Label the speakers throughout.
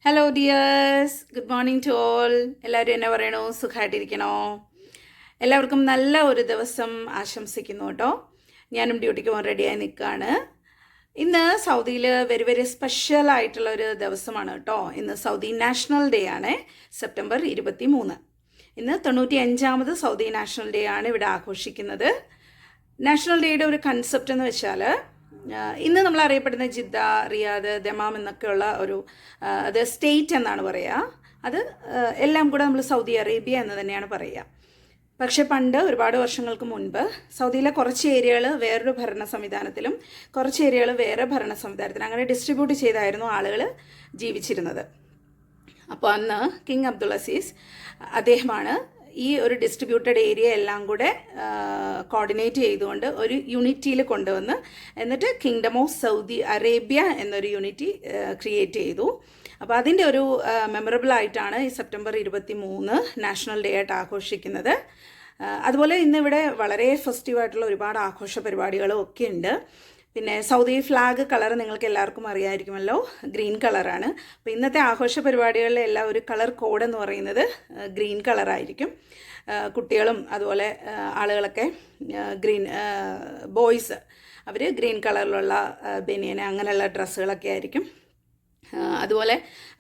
Speaker 1: Hello dears, good morning to all. എല്ലാവരും എന്നെ പറയണോ? സുഖമായിട്ടിരിക്കണോ? എല്ലാവർക്കും നല്ല ഒരു ദിവസം ആശംസിക്കുന്നു കേട്ടോ. ഞാനും ഡ്യൂട്ടിക്ക് പോകാൻ റെഡിയായി നിൽക്കുകയാണ്. ഇന്ന് സൗദിയിൽ വെരി വെരി സ്പെഷ്യൽ ആയിട്ടുള്ള ഒരു ദിവസമാണ് കേട്ടോ. ഇന്ന് സൗദി നാഷണൽ ഡേ ആണ്, സെപ്റ്റംബർ 23. ഇന്ന് 95ാമത് സൗദി നാഷണൽ ഡേ ആണ് ഇവിടെ ആഘോഷിക്കുന്നത്. നാഷണൽ ഡേയുടെ ഒരു കൺസെപ്റ്റ് എന്ന് വെച്ചാൽ, ഇന്ന് നമ്മൾ അറിയപ്പെടുന്ന ജിദ്ദ, റിയാദ്, ദമാം എന്നൊക്കെയുള്ള ഒരു അത് സ്റ്റേറ്റ് എന്നാണ് പറയുക. അത് എല്ലാം കൂടെ നമ്മൾ സൗദി അറേബ്യ എന്ന് തന്നെയാണ് പറയുക. പക്ഷെ പണ്ട് ഒരുപാട് വർഷങ്ങൾക്ക് മുൻപ് സൗദിയിലെ കുറച്ച് ഏരിയകൾ വേറൊരു ഭരണ സംവിധാനത്തിലും കുറച്ച് ഏരിയകൾ വേറെ ഭരണ സംവിധാനത്തിലും അങ്ങനെ ഡിസ്ട്രിബ്യൂട്ട് ചെയ്തായിരുന്നു ആളുകൾ ജീവിച്ചിരുന്നത്. അപ്പോൾ അന്ന് കിങ് അബ്ദുൾ അസീസ് അദ്ദേഹമാണ് ഈ ഒരു ഡിസ്ട്രിബ്യൂട്ടഡ് ഏരിയ എല്ലാം കൂടെ കോർഡിനേറ്റ് ചെയ്തുകൊണ്ട് ഒരു യൂണിറ്റിയിൽ കൊണ്ടുവന്ന് എന്നിട്ട് കിങ്ഡം ഓഫ് സൗദി അറേബ്യ എന്നൊരു യൂണിറ്റി ക്രിയേറ്റ് ചെയ്തു. അപ്പോൾ അതിൻ്റെ ഒരു മെമ്മറബിൾ ആയിട്ടാണ് ഈ സെപ്റ്റംബർ 23 നാഷണൽ ഡേ ആയിട്ട് ആഘോഷിക്കുന്നത്. അതുപോലെ ഇന്നിവിടെ വളരെ ഫെസ്റ്റീവായിട്ടുള്ള ഒരുപാട് ആഘോഷ പരിപാടികളും ഒക്കെ ഉണ്ട്. പിന്നെ സൗദി ഫ്ലാഗ് കളർ നിങ്ങൾക്ക് എല്ലാവർക്കും അറിയാമായിരിക്കുമല്ലോ, ഗ്രീൻ കളറാണ്. അപ്പോൾ ഇന്നത്തെ ആഘോഷ പരിപാടികളിലെ എല്ലാം ഒരു കളർ കോഡ് എന്ന് പറയുന്നത് ഗ്രീൻ കളറായിരിക്കും. കുട്ടികളും അതുപോലെ ആളുകളൊക്കെ ഗ്രീൻ, ബോയ്സ് അവർ ഗ്രീൻ കളറിലുള്ള ബനിയന് അങ്ങനെയുള്ള ഡ്രസ്സുകളൊക്കെ ആയിരിക്കും. അതുപോലെ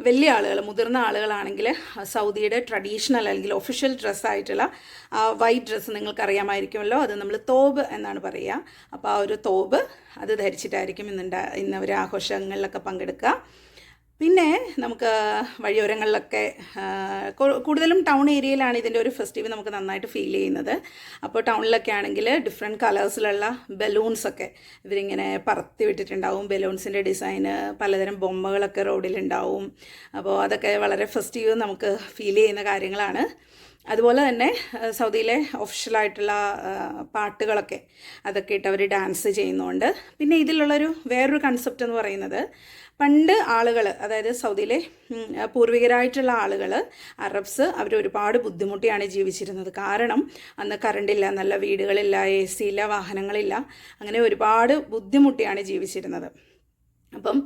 Speaker 1: വലിയ ആളുകൾ, മുതിർന്ന ആളുകളാണെങ്കിൽ സൗദിയുടെ ട്രഡീഷണൽ അല്ലെങ്കിൽ ഒഫീഷ്യൽ ഡ്രസ്സായിട്ടുള്ള വൈറ്റ് ഡ്രസ്സ് നിങ്ങൾക്കറിയാമായിരിക്കുമല്ലോ, അത് നമ്മൾ തോബ് എന്നാണ് പറയുക. അപ്പോൾ ആ ഒരു തോബ് അത് ധരിച്ചിട്ടായിരിക്കും ഇന്ന് അവർ ആഘോഷങ്ങളിലൊക്കെ പങ്കെടുക്കുക. പിന്നെ നമുക്ക് വഴിയോരങ്ങളിലൊക്കെ കൂടുതലും ടൗൺ ഏരിയയിലാണ് ഇതിൻ്റെ ഒരു ഫെസ്റ്റിവൽ നമുക്ക് നന്നായിട്ട് ഫീൽ ചെയ്യുന്നത്. അപ്പോൾ ടൗണിലൊക്കെ ആണെങ്കിൽ ഡിഫറെൻറ്റ് കളേഴ്സിലുള്ള ബലൂൺസൊക്കെ ഇവരിങ്ങനെ പറത്തി വിട്ടിട്ടുണ്ടാവും. ബലൂൺസിൻ്റെ ഡിസൈന്, പലതരം ബൊമ്മകളൊക്കെ റോഡിലുണ്ടാവും. അപ്പോൾ അതൊക്കെ വളരെ ഫെസ്റ്റീവ് നമുക്ക് ഫീൽ ചെയ്യുന്ന കാര്യങ്ങളാണ്. അതുപോലെ തന്നെ സൗദിയിലെ ഒഫീഷ്യലായിട്ടുള്ള പാട്ടുകളൊക്കെ അതൊക്കെ ഇട്ട് അവർ ഡാൻസ് ചെയ്യുന്നുണ്ട്. പിന്നെ ഇതിലുള്ളൊരു വേറൊരു കൺസെപ്റ്റ് എന്ന് പറയുന്നത്, പണ്ട് ആളുകൾ, അതായത് സൗദിയിലെ പൂർവികരായിട്ടുള്ള ആളുകൾ, അറബ്സ്, അവർ ഒരുപാട് ബുദ്ധിമുട്ടിയാണ് ജീവിച്ചിരുന്നത്. കാരണം അന്ന് കറണ്ടില്ല, നല്ല വീടുകളില്ല, AC ഇല്ല, വാഹനങ്ങളില്ല, അങ്ങനെ ഒരുപാട് ബുദ്ധിമുട്ടിയാണ് ജീവിച്ചിരുന്നത്. അപ്പം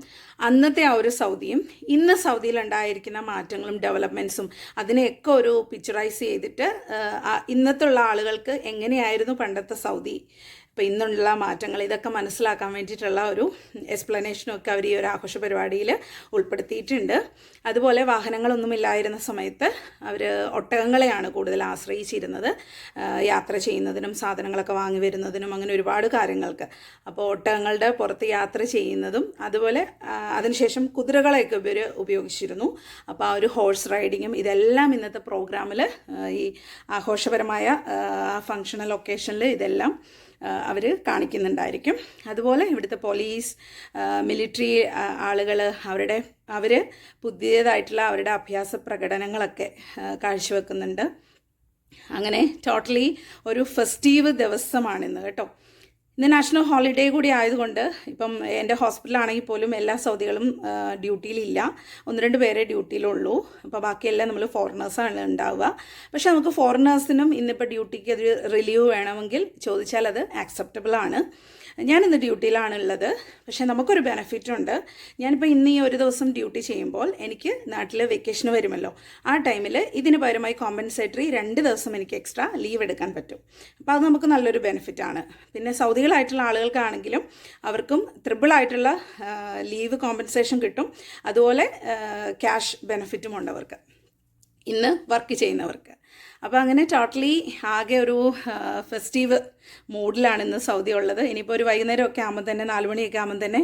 Speaker 1: അന്നത്തെ ആ ഒരു സൗദിയും ഇന്ന് സൗദിയിൽ ഉണ്ടായിരിക്കുന്ന മാറ്റങ്ങളും ഡെവലപ്മെൻറ്റ്സും അതിനെയൊക്കെ ഒരു പിക്ചറൈസ് ചെയ്തിട്ട് ഇന്നത്തുള്ള ആളുകൾക്ക് എങ്ങനെയായിരുന്നു പണ്ടത്തെ സൗദി, ഇപ്പോൾ ഇന്നുള്ള മാറ്റങ്ങൾ, ഇതൊക്കെ മനസ്സിലാക്കാൻ വേണ്ടിയിട്ടുള്ള ഒരു എക്സ്പ്ലനേഷനൊക്കെ അവർ ഈ ഒരു ആഘോഷ പരിപാടിയിൽ ഉൾപ്പെടുത്തിയിട്ടുണ്ട്. അതുപോലെ വാഹനങ്ങളൊന്നുമില്ലായിരുന്ന സമയത്ത് അവർ ഒട്ടകങ്ങളെയാണ് കൂടുതൽ ആശ്രയിച്ചിരുന്നത് യാത്ര ചെയ്യുന്നതിനും സാധനങ്ങളൊക്കെ വാങ്ങി വരുന്നതിനും അങ്ങനെ ഒരുപാട് കാര്യങ്ങൾക്ക്. അപ്പോൾ ഒട്ടകങ്ങളുടെ പുറത്ത് യാത്ര ചെയ്യുന്നതും അതുപോലെ അതിനുശേഷം കുതിരകളെയൊക്കെ ഇവർ ഉപയോഗിച്ചിരുന്നു. അപ്പോൾ ആ ഒരു ഹോഴ്സ് റൈഡിങ്ങും ഇതെല്ലാം ഇന്നത്തെ പ്രോഗ്രാമിൽ, ഈ ആഘോഷപരമായ ഫങ്ഷണൽ ഒക്കേഷനിൽ ഇതെല്ലാം അവർ കാണിക്കുന്നുണ്ടായിരിക്കും. അതുപോലെ ഇവിടുത്തെ പോലീസ്, മിലിറ്ററി ആളുകൾ അവർ പുതിയതായിട്ടുള്ള അവരുടെ അഭ്യാസ പ്രകടനങ്ങളൊക്കെ കാഴ്ചവെക്കുന്നുണ്ട്. അങ്ങനെ ടോട്ടലി ഒരു ഫെസ്റ്റീവ് ദിവസമാണിന്ന് കേട്ടോ. ഇന്ന് നാഷണൽ ഹോളിഡേ കൂടി ആയതുകൊണ്ട് ഇപ്പം എൻ്റെ ഹോസ്പിറ്റലാണെങ്കിൽ പോലും എല്ലാ സൗദികളും ഡ്യൂട്ടിയിലില്ല, 1-2 പേരെ ഡ്യൂട്ടിയിലുള്ളൂ. അപ്പോൾ ബാക്കിയെല്ലാം നമ്മൾ ഫോറിനേഴ്സാണ് ഉണ്ടാവുക. പക്ഷേ നമുക്ക് ഫോറിനേഴ്സിനും ഇന്നിപ്പോൾ ഡ്യൂട്ടിക്ക് ഒരു റിലീവ് വേണമെങ്കിൽ ചോദിച്ചാൽ അത് ആക്സെപ്റ്റബിൾ ആണ്. ഞാനിന്ന് ഡ്യൂട്ടിയിലാണുള്ളത്. പക്ഷേ നമുക്കൊരു ബെനിഫിറ്റ് ഉണ്ട്. ഞാനിപ്പോൾ ഇന്ന് ഈ ഒരു ദിവസം ഡ്യൂട്ടി ചെയ്യുമ്പോൾ എനിക്ക് നാട്ടിൽ വെക്കേഷന് വരുമല്ലോ, ആ ടൈമിൽ ഇതിന് പകരമായി കോമ്പൻസേറ്ററി 2 ദിവസം എനിക്ക് എക്സ്ട്രാ ലീവ് എടുക്കാൻ പറ്റും. അപ്പോൾ അത് നമുക്ക് നല്ലൊരു ബെനിഫിറ്റാണ്. പിന്നെ സൗദികളായിട്ടുള്ള ആളുകൾക്കാണെങ്കിലും അവർക്കും ട്രിപ്പിളായിട്ടുള്ള ലീവ് കോമ്പൻസേഷൻ കിട്ടും. അതുപോലെ ക്യാഷ് ബെനിഫിറ്റും ഉണ്ട് അവർക്ക്, ഇന്ന് വർക്ക് ചെയ്യുന്നവർക്ക്. അപ്പോൾ അങ്ങനെ ടോട്ടലി ആകെ ഒരു ഫെസ്റ്റീവ് മൂഡിലാണ് ഇന്ന് സൗദി ഉള്ളത്. ഇനിയിപ്പോൾ ഒരു വൈകുന്നേരമൊക്കെ ആകുമ്പോൾ തന്നെ, 4 മണിയൊക്കെ ആകുമ്പോൾ തന്നെ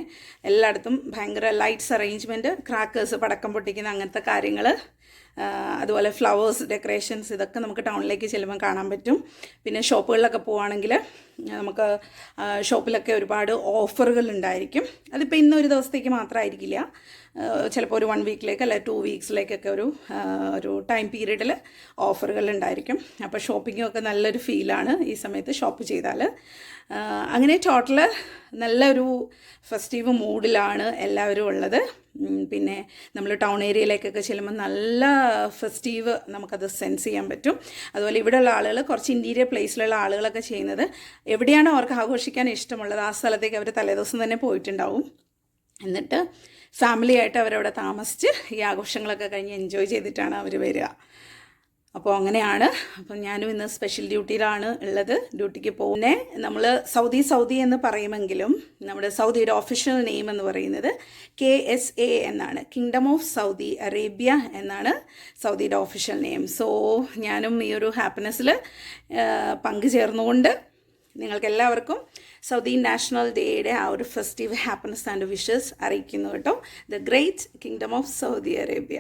Speaker 1: എല്ലായിടത്തും ഭയങ്കര ലൈറ്റ്സ് അറേഞ്ച്മെൻറ്റ്, ക്രാക്കേഴ്സ്, പടക്കം പൊട്ടിക്കുന്ന അങ്ങനത്തെ കാര്യങ്ങൾ, അതുപോലെ ഫ്ലവേഴ്സ് ഡെക്കറേഷൻസ്, ഇതൊക്കെ നമുക്ക് ടൗണിലേക്ക് ചെല്ലുമ്പോൾ കാണാൻ പറ്റും. പിന്നെ ഷോപ്പുകളിലൊക്കെ പോവുകയാണെങ്കിൽ നമുക്ക് ഷോപ്പിലൊക്കെ ഒരുപാട് ഓഫറുകൾ ഉണ്ടായിരിക്കും. അതിപ്പോൾ ഇന്നൊരു ദിവസത്തേക്ക് മാത്രമായിരിക്കില്ല, ചിലപ്പോൾ ഒരു 1 വീക്കിലേക്ക് അല്ലെ 2 വീക്സിലേക്കൊക്കെ ഒരു ടൈം പീരീഡിൽ ഓഫറുകൾ ഉണ്ടായിരിക്കും. അപ്പോൾ ഷോപ്പിങ്ങൊക്കെ നല്ലൊരു ഫീലാണ് ഈ സമയത്ത് ഷോപ്പ് ചെയ്താൽ. അങ്ങനെ ടോട്ടൽ നല്ലൊരു ഫെസ്റ്റീവ് മൂഡിലാണ് എല്ലാവരും ഉള്ളത്. പിന്നെ നമ്മൾ ടൗൺ ഏരിയയിലേക്കൊക്കെ ചെല്ലുമ്പോൾ നല്ല ഫെസ്റ്റീവ് നമുക്കത് സെൻസ് ചെയ്യാൻ പറ്റും. അതുപോലെ ഇവിടെയുള്ള ആളുകൾ, കുറച്ച് ഇൻറ്റീരിയർ പ്ലേസിലുള്ള ആളുകളൊക്കെ ചെയ്യുന്നത്, എവിടെയാണോ അവർക്ക് ആഘോഷിക്കാൻ ഇഷ്ടമുള്ളത് ആ സ്ഥലത്തേക്ക് അവർ തലേദിവസം തന്നെ പോയിട്ടുണ്ടാവും. എന്നിട്ട് ഫാമിലിയായിട്ട് അവരവിടെ താമസിച്ച് ഈ ആഘോഷങ്ങളൊക്കെ കഴിഞ്ഞ് എൻജോയ് ചെയ്തിട്ടാണ് അവർ വരിക. അപ്പോൾ അങ്ങനെയാണ്. അപ്പം ഞാനും ഇന്ന് സ്പെഷ്യൽ ഡ്യൂട്ടിയിലാണ് ഉള്ളത്. ഡ്യൂട്ടിക്ക് പോകുന്നേ നമ്മൾ സൗദി എന്ന് പറയുമെങ്കിലും നമ്മുടെ സൗദിയുടെ ഒഫീഷ്യൽ നെയിം എന്ന് പറയുന്നത് KSA എന്നാണ്, കിങ്ഡം ഓഫ് സൗദി അറേബ്യ എന്നാണ് സൗദിയുടെ ഒഫീഷ്യൽ നെയിം. സോ ഞാനും ഈ ഒരു ഹാപ്പിനെസ്സിൽ പങ്കുചേർന്നുകൊണ്ട് നിങ്ങൾക്കെല്ലാവർക്കും സൗദി നാഷണൽ ഡേയുടെ ആ ഒരു ഫെസ്റ്റീവ് ഹാപ്പിനെസ് ആൻഡ് വിഷസ് അറിയിക്കുന്നു കേട്ടോ. The great kingdom of Saudi Arabia.